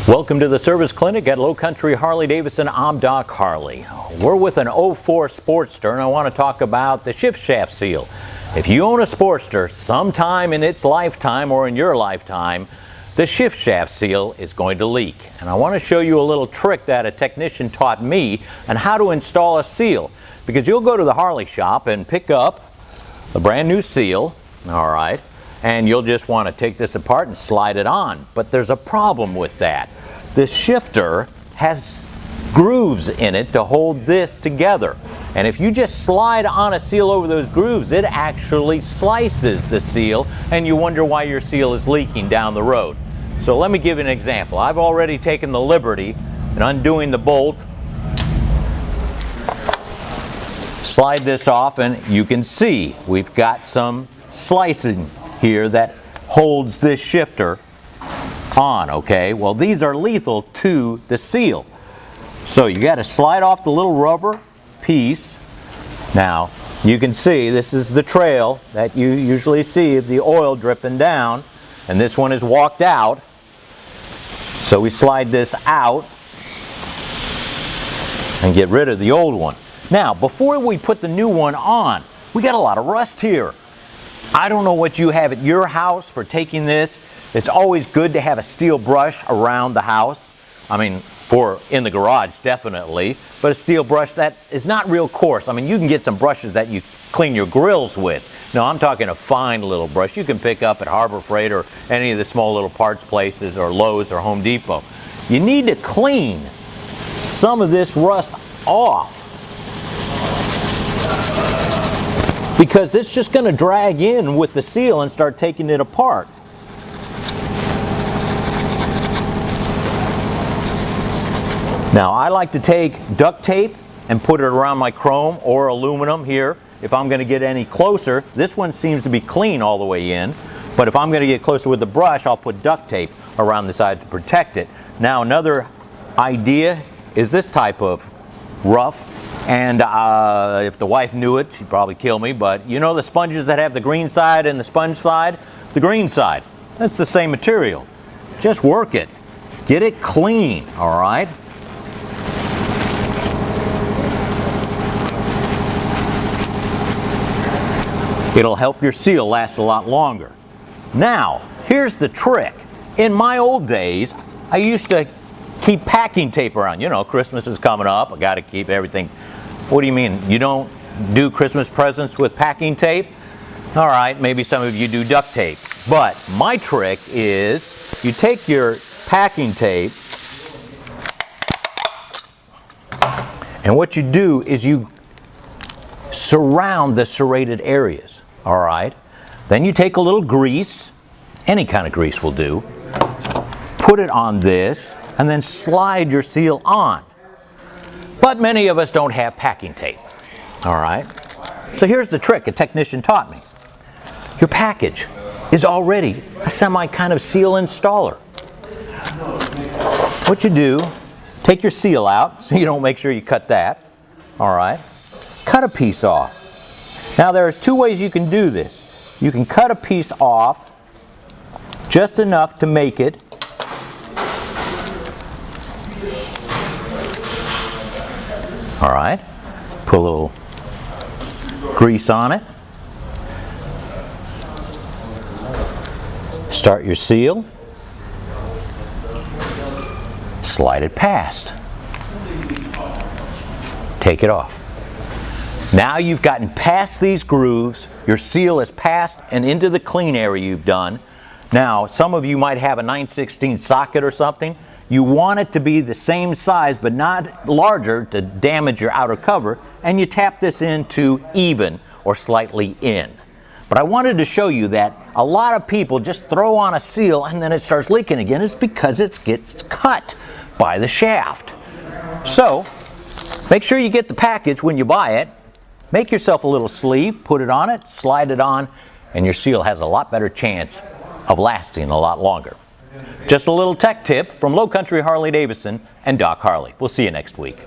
Welcome to the service clinic at Low Country Harley-Davidson. I'm Doc Harley. We're with an 04 Sportster, and I want to talk about the shift shaft seal. If you own a Sportster, sometime in its lifetime or in your lifetime, the shift shaft seal is going to leak. And I want to show you a little trick that a technician taught me on how to install a seal. Because you'll go to the Harley shop and pick up a brand new seal, all right, and you'll just want to take this apart and slide it on. But there's a problem with that. The shifter has grooves in it to hold this together. And if you just slide on a seal over those grooves, it actually slices the seal, and you wonder why your seal is leaking down the road. So let me give you an example. I've already taken the liberty in undoing the bolt. Slide this off, and you can see we've got some slicing here that holds this shifter on, okay? Well, these are lethal to the seal. So you got to slide off the little rubber piece. Now, you can see this is the trail that you usually see of the oil dripping down, and this one is walked out. So we slide this out and get rid of the old one. Now, before we put the new one on, we got a lot of rust here. I don't know what you have at your house for taking this. It's always good to have a steel brush around the house. I mean, for in the garage, definitely. But a steel brush that is not real coarse. I mean, you can get some brushes that you clean your grills with. No, I'm talking a fine little brush you can pick up at Harbor Freight or any of the small little parts places or Lowe's or Home Depot. You need to clean some of this rust off, because it's just going to drag in with the seal and start taking it apart. Now, I like to take duct tape and put it around my chrome or aluminum here if I'm going to get any closer. This one seems to be clean all the way in, but if I'm going to get closer with the brush, I'll put duct tape around the side to protect it. Now, another idea is this type of rough. And if the wife knew it, she'd probably kill me, but you know the sponges that have the green side and the sponge side? The green side. That's the same material. Just work it. Get it clean, all right? It'll help your seal last a lot longer. Now, here's the trick. In my old days, I used to keep packing tape around. You know, Christmas is coming up. I got to keep everything. What do you mean? You don't do Christmas presents with packing tape? All right, maybe some of you do duct tape. But my trick is you take your packing tape, and what you do is you surround the serrated areas. All right? Then you take a little grease, any kind of grease will do, put it on this, and then slide your seal on. But many of us don't have packing tape, all right? So here's the trick a technician taught me. Your package is already a semi kind of seal installer. What you do, take your seal out, so you don't make sure you cut that, all right? Cut a piece off. Now there's two ways you can do this. You can cut a piece off just enough to make it all right, put a little grease on it. Start your seal. Slide it past. Take it off. Now you've gotten past these grooves. Your seal is past and into the clean area you've done. Now, some of you might have a 9/16 socket or something. You want it to be the same size but not larger to damage your outer cover, and you tap this into even or slightly in. But I wanted to show you that a lot of people just throw on a seal and then it starts leaking again. It's because it gets cut by the shaft. So make sure you get the package when you buy it. Make yourself a little sleeve, put it on it, slide it on, and your seal has a lot better chance of lasting a lot longer. Just a little tech tip from Low Country Harley-Davidson and Doc Harley. We'll see you next week.